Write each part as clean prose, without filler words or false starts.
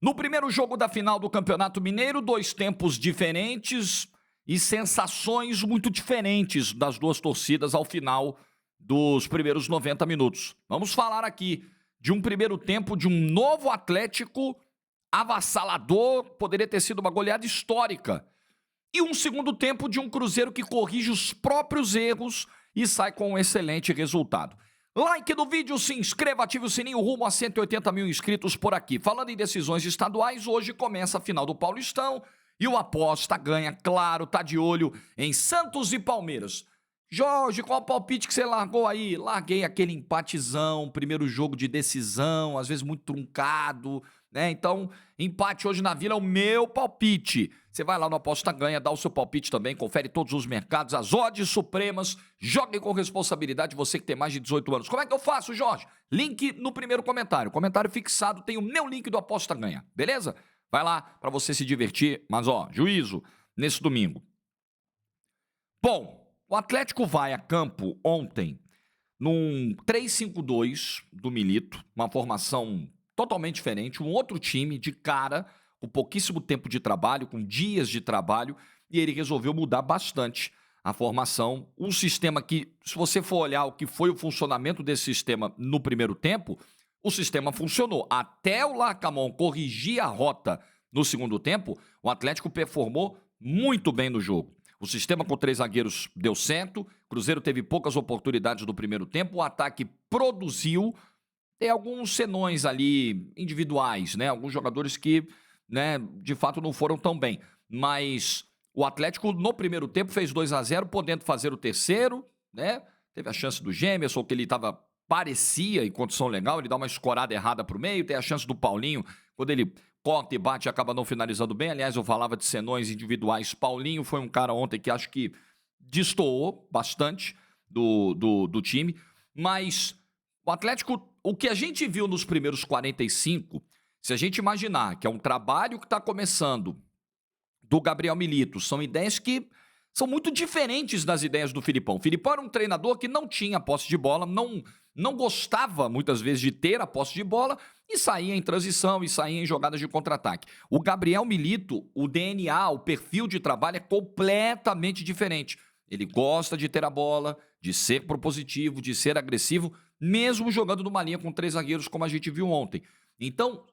No primeiro jogo da final do Campeonato Mineiro, dois tempos diferentes e sensações muito diferentes das duas torcidas ao final dos primeiros 90 minutos. Vamos falar aqui de um primeiro tempo de um novo Atlético avassalador, poderia ter sido uma goleada histórica. E um segundo tempo de um Cruzeiro que corrige os próprios erros e sai com um excelente resultado. Like no vídeo, se inscreva, ative o sininho rumo a 180 mil inscritos por aqui. Falando em decisões estaduais, hoje começa a final do Paulistão e o Aposta Ganha, claro, tá de olho em Santos e Palmeiras. Jorge, qual o palpite que você largou aí? Larguei aquele empatezão, primeiro jogo de decisão, às vezes muito truncado, né? Então, empate hoje na Vila é o meu palpite. Você vai lá no Aposta Ganha, dá o seu palpite também, confere todos os mercados, as odds supremas, jogue com responsabilidade, você que tem mais de 18 anos. Como é que eu faço, Jorge? Link no primeiro comentário. Comentário fixado, tem o meu link do Aposta Ganha, beleza? Vai lá para você se divertir, mas ó, juízo nesse domingo. Bom, o Atlético vai a campo ontem num 3-5-2 do Milito, uma formação totalmente diferente, um outro time de cara, com pouquíssimo tempo de trabalho, com dias de trabalho, e ele resolveu mudar bastante a formação. Um sistema que, se você for olhar o que foi o funcionamento desse sistema no primeiro tempo, o sistema funcionou. Até o Larcamón corrigir a rota no segundo tempo, o Atlético performou muito bem no jogo. O sistema com 3 zagueiros deu certo, o Cruzeiro teve poucas oportunidades no primeiro tempo, o ataque produziu, tem alguns senões ali individuais, né? Alguns jogadores que, né, de fato não foram tão bem. Mas o Atlético no primeiro tempo fez 2-0, podendo fazer o terceiro, né? Teve a chance do Gemerson, que ele parecia em condição legal, ele dá uma escorada errada pro meio, tem a chance do Paulinho, quando ele corta e bate, acaba não finalizando bem. Aliás, eu falava de senões individuais. Paulinho foi um cara ontem que acho que destoou bastante do time. Mas o Atlético, o que a gente viu nos primeiros 45, se a gente imaginar que é um trabalho que está começando do Gabriel Milito, são ideias que são muito diferentes das ideias do Filipão. O Filipão era um treinador que não tinha posse de bola, não gostava muitas vezes de ter a posse de bola e saía em transição e saía em jogadas de contra-ataque. O Gabriel Milito, o DNA, o perfil de trabalho é completamente diferente. Ele gosta de ter a bola, de ser propositivo, de ser agressivo, mesmo jogando numa linha com 3 zagueiros, como a gente viu ontem. Então,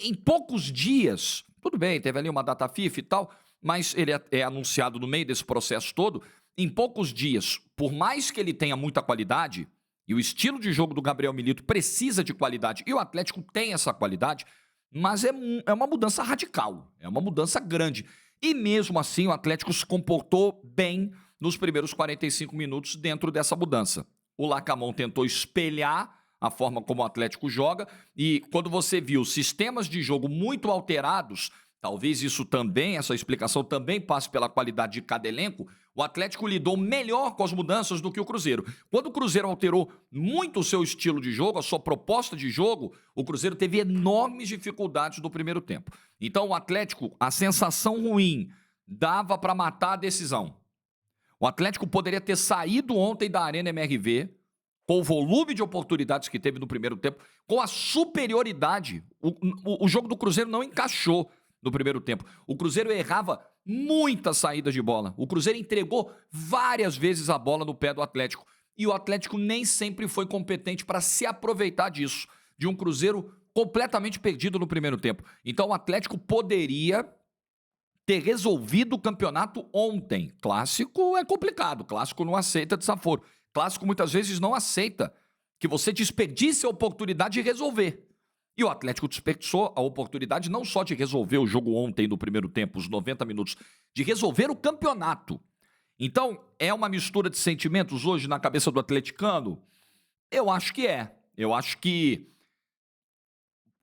em poucos dias, tudo bem, teve ali uma data FIFA e tal, mas ele é anunciado no meio desse processo todo. Em poucos dias, por mais que ele tenha muita qualidade, e o estilo de jogo do Gabriel Milito precisa de qualidade, e o Atlético tem essa qualidade, mas é uma mudança radical, é uma mudança grande. E mesmo assim, o Atlético se comportou bem nos primeiros 45 minutos dentro dessa mudança. O Larcamón tentou espelhar a forma como o Atlético joga, e quando você viu sistemas de jogo muito alterados, talvez isso também, essa explicação também passe pela qualidade de cada elenco, o Atlético lidou melhor com as mudanças do que o Cruzeiro. Quando o Cruzeiro alterou muito o seu estilo de jogo, a sua proposta de jogo, o Cruzeiro teve enormes dificuldades no primeiro tempo. Então o Atlético, a sensação ruim, dava para matar a decisão. O Atlético poderia ter saído ontem da Arena MRV, com o volume de oportunidades que teve no primeiro tempo, com a superioridade. O jogo do Cruzeiro não encaixou no primeiro tempo. O Cruzeiro errava muitas saídas de bola. O Cruzeiro entregou várias vezes a bola no pé do Atlético. E o Atlético nem sempre foi competente para se aproveitar disso, de um Cruzeiro completamente perdido no primeiro tempo. Então o Atlético poderia ter resolvido o campeonato ontem. Clássico é complicado, clássico não aceita desaforo. Clássico muitas vezes não aceita que você desperdice a oportunidade de resolver. E o Atlético desperdiçou a oportunidade não só de resolver o jogo ontem no primeiro tempo, os 90 minutos, de resolver o campeonato. Então, é uma mistura de sentimentos hoje na cabeça do atleticano? Eu acho que é. Eu acho que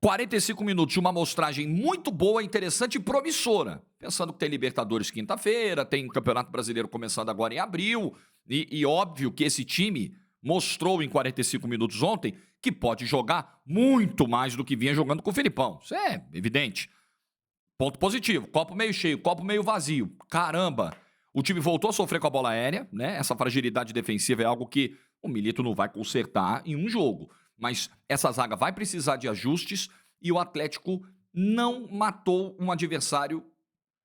45 minutos de uma amostragem muito boa, interessante e promissora. Pensando que tem Libertadores quinta-feira, tem o Campeonato Brasileiro começando agora em abril, e óbvio que esse time mostrou em 45 minutos ontem que pode jogar muito mais do que vinha jogando com o Filipão. Isso é evidente. Ponto positivo, copo meio cheio, copo meio vazio. Caramba, o time voltou a sofrer com a bola aérea, né? Essa fragilidade defensiva é algo que o Milito não vai consertar em um jogo. Mas essa zaga vai precisar de ajustes e o Atlético não matou um adversário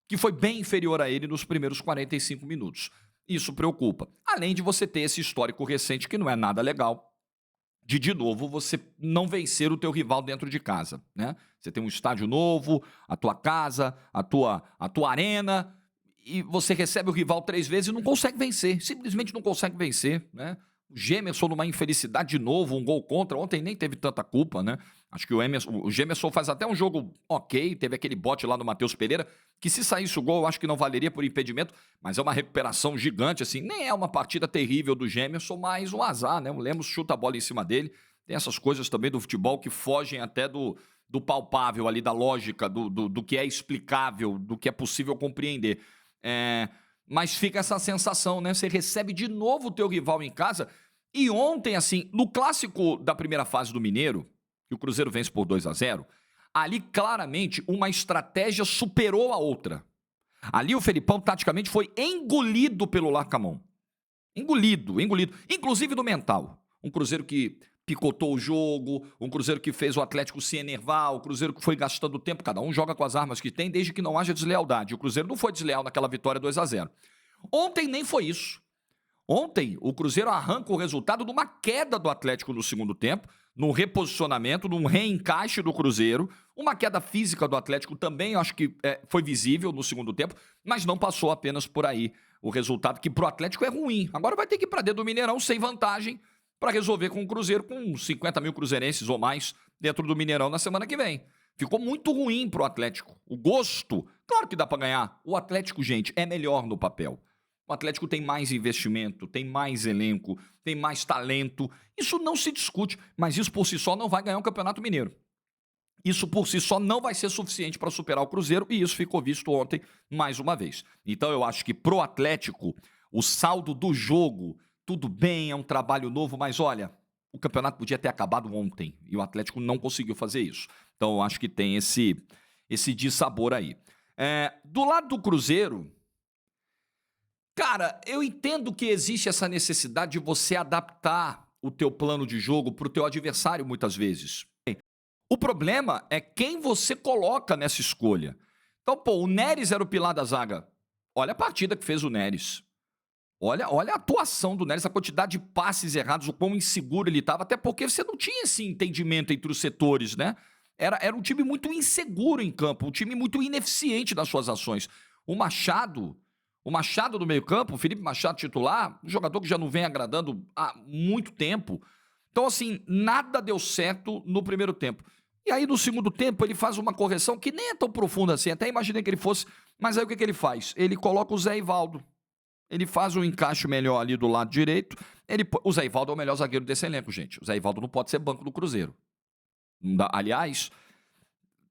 que foi bem inferior a ele nos primeiros 45 minutos. Isso preocupa. Além de você ter esse histórico recente que não é nada legal, de novo, você não vencer o teu rival dentro de casa, né? Você tem um estádio novo, a tua casa, a tua arena, e você recebe o rival 3 vezes e não consegue vencer, simplesmente não consegue vencer, né? O Gemerson numa infelicidade de novo, um gol contra, ontem nem teve tanta culpa, né? Acho que o Gemerson faz até um jogo ok, teve aquele bote lá no Matheus Pereira, que se saísse o gol eu acho que não valeria por impedimento, mas é uma recuperação gigante, assim, nem é uma partida terrível do Gemerson, mas um azar, né? O Lemos chuta a bola em cima dele, tem essas coisas também do futebol que fogem até do palpável ali, da lógica, do que é explicável, do que é possível compreender. Mas fica essa sensação, né? Você recebe de novo o teu rival em casa. E ontem, assim, no clássico da primeira fase do Mineiro, que o Cruzeiro vence por 2-0, ali claramente uma estratégia superou a outra. Ali o Felipão taticamente foi engolido pelo Larcamón. Engolido. Inclusive no mental. Um Cruzeiro que picotou o jogo, um Cruzeiro que fez o Atlético se enervar, o Cruzeiro que foi gastando tempo, cada um joga com as armas que tem, desde que não haja deslealdade. O Cruzeiro não foi desleal naquela vitória 2-0. Ontem nem foi isso. Ontem o Cruzeiro arranca o resultado de uma queda do Atlético no segundo tempo, num reposicionamento, num reencaixe do Cruzeiro, uma queda física do Atlético também, acho que foi visível no segundo tempo, mas não passou apenas por aí. O resultado que pro Atlético é ruim. Agora vai ter que ir para dentro do Mineirão sem vantagem, para resolver com o Cruzeiro, com 50 mil cruzeirenses ou mais dentro do Mineirão na semana que vem. Ficou muito ruim pro Atlético. O gosto, claro que dá para ganhar. O Atlético, gente, é melhor no papel. O Atlético tem mais investimento, tem mais elenco, tem mais talento. Isso não se discute, mas isso por si só não vai ganhar um Campeonato Mineiro. Isso por si só não vai ser suficiente para superar o Cruzeiro e isso ficou visto ontem mais uma vez. Então eu acho que pro Atlético, o saldo do jogo, tudo bem, é um trabalho novo, mas olha, o campeonato podia ter acabado ontem e o Atlético não conseguiu fazer isso. Então eu acho que tem esse dissabor aí. Do lado do Cruzeiro, cara, eu entendo que existe essa necessidade de você adaptar o teu plano de jogo para o teu adversário muitas vezes. O problema é quem você coloca nessa escolha. Então, o Neres era o pilar da zaga. Olha a partida que fez o Neres. Olha a atuação do Neres, a quantidade de passes errados, o quão inseguro ele estava, até porque você não tinha esse entendimento entre os setores, né? Era um time muito inseguro em campo, um time muito ineficiente nas suas ações. O Machado do meio-campo, o Felipe Machado titular, um jogador que já não vem agradando há muito tempo. Então, assim, nada deu certo no primeiro tempo. E aí, no segundo tempo, ele faz uma correção que nem é tão profunda assim, até imaginei que ele fosse, mas aí o que ele faz? Ele coloca o Zé Ivaldo. Ele faz um encaixe melhor ali do lado direito. O Zé Ivaldo é o melhor zagueiro desse elenco, gente. O Zé Ivaldo não pode ser banco do Cruzeiro. Aliás,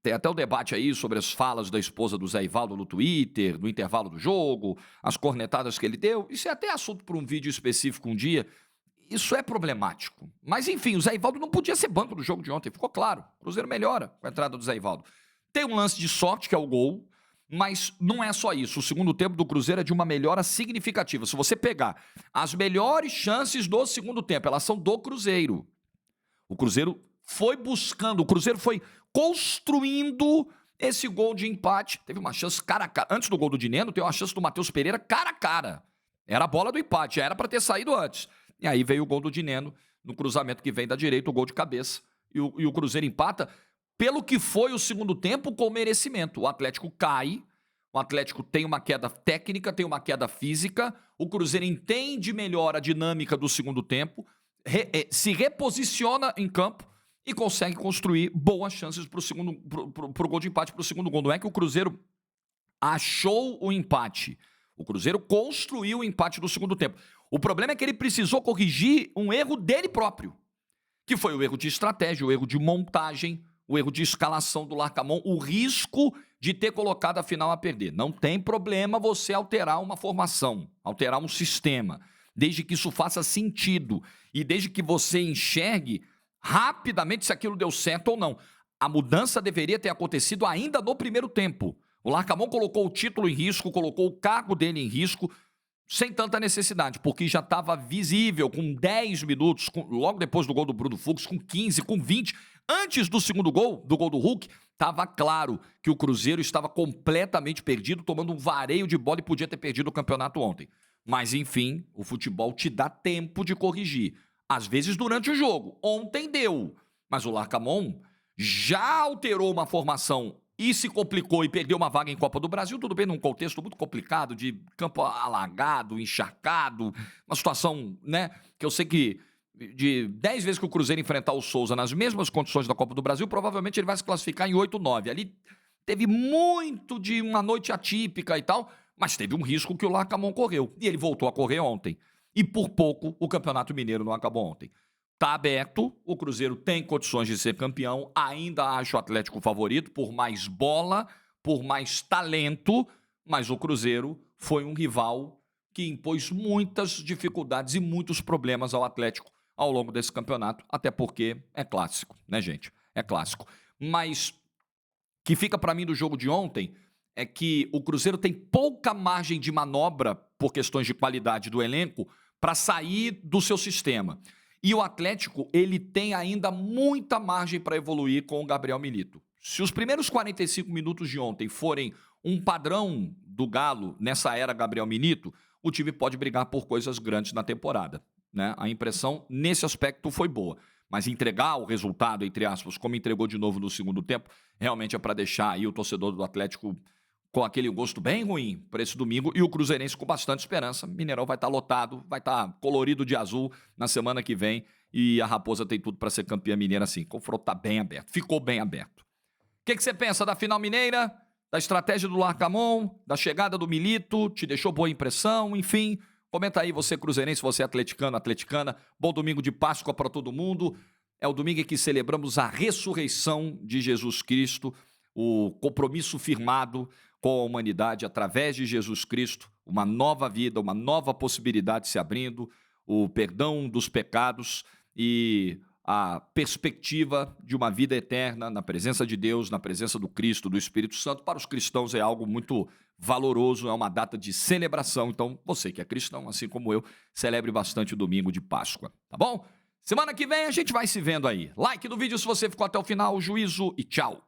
tem até o debate aí sobre as falas da esposa do Zé Ivaldo no Twitter, no intervalo do jogo, as cornetadas que ele deu. Isso é até assunto para um vídeo específico um dia. Isso é problemático. Mas, enfim, o Zé Ivaldo não podia ser banco do jogo de ontem, ficou claro. O Cruzeiro melhora com a entrada do Zé Ivaldo. Tem um lance de sorte, que é o gol, mas não é só isso. O segundo tempo do Cruzeiro é de uma melhora significativa. Se você pegar as melhores chances do segundo tempo, elas são do Cruzeiro. O Cruzeiro foi buscando, o Cruzeiro foi construindo esse gol de empate. Teve uma chance cara a cara. Antes do gol do Dineno, teve uma chance do Matheus Pereira cara a cara. Era a bola do empate, já era para ter saído antes. E aí veio o gol do Dineno, no cruzamento que vem da direita, o gol de cabeça. E o Cruzeiro empata pelo que foi o segundo tempo com merecimento. O Atlético cai, o Atlético tem uma queda técnica, tem uma queda física, o Cruzeiro entende melhor a dinâmica do segundo tempo, se reposiciona em campo e consegue construir boas chances pro gol de empate, pro segundo gol. Não é que o Cruzeiro achou o empate, o Cruzeiro construiu o empate do segundo tempo. O problema é que ele precisou corrigir um erro dele próprio, que foi o erro de estratégia, o erro de montagem, o erro de escalação do Larcamón, o risco de ter colocado a final a perder. Não tem problema você alterar uma formação, alterar um sistema, desde que isso faça sentido e desde que você enxergue rapidamente se aquilo deu certo ou não. A mudança deveria ter acontecido ainda no primeiro tempo. O Larcamón colocou o título em risco, colocou o cargo dele em risco, sem tanta necessidade, porque já estava visível, com 10 minutos, logo depois do gol do Bruno Fux, com 15, com 20, antes do segundo gol, do gol do Hulk, Tava claro que o Cruzeiro estava completamente perdido, tomando um vareio de bola e podia ter perdido o campeonato ontem. Mas, enfim, o futebol te dá tempo de corrigir. Às vezes durante o jogo. Ontem deu. Mas o Larcamón já alterou uma formação e se complicou e perdeu uma vaga em Copa do Brasil, tudo bem, num contexto muito complicado, de campo alagado, encharcado, uma situação, né, que eu sei que de 10 vezes que o Cruzeiro enfrentar o Souza nas mesmas condições da Copa do Brasil, provavelmente ele vai se classificar em 8, 9. Ali teve muito de uma noite atípica e tal, mas teve um risco que o Larcamón correu, e ele voltou a correr ontem. E por pouco o Campeonato Mineiro não acabou ontem. Tá aberto, o Cruzeiro tem condições de ser campeão, ainda acho o Atlético favorito, por mais bola, por mais talento, mas o Cruzeiro foi um rival que impôs muitas dificuldades e muitos problemas ao Atlético ao longo desse campeonato, até porque é clássico, né, gente? É clássico. Mas que fica para mim do jogo de ontem é que o Cruzeiro tem pouca margem de manobra por questões de qualidade do elenco para sair do seu sistema. E o Atlético, ele tem ainda muita margem para evoluir com o Gabriel Milito. Se os primeiros 45 minutos de ontem forem um padrão do Galo nessa era Gabriel Milito, o time pode brigar por coisas grandes na temporada, né? A impressão nesse aspecto foi boa. Mas entregar o resultado, entre aspas, como entregou de novo no segundo tempo, realmente é para deixar aí o torcedor do Atlético com aquele gosto bem ruim para esse domingo, e o Cruzeirense com bastante esperança. Mineirão vai estar lotado, vai estar colorido de azul na semana que vem, e a Raposa tem tudo para ser campeã mineira assim. O confronto está bem aberto, ficou bem aberto. O que você pensa da final mineira, da estratégia do Larcamón, da chegada do Milito? Te deixou boa impressão? Enfim, comenta aí, você cruzeirense, você atleticano, atleticana. Bom domingo de Páscoa para todo mundo. É o domingo em que celebramos a ressurreição de Jesus Cristo, o compromisso firmado com a humanidade através de Jesus Cristo, uma nova vida, uma nova possibilidade se abrindo, o perdão dos pecados e a perspectiva de uma vida eterna na presença de Deus, na presença do Cristo, do Espírito Santo. Para os cristãos é algo muito valoroso, é uma data de celebração. Então, você que é cristão, assim como eu, celebre bastante o domingo de Páscoa, tá bom? Semana que vem a gente vai se vendo aí. Like no vídeo se você ficou até o final, juízo e tchau!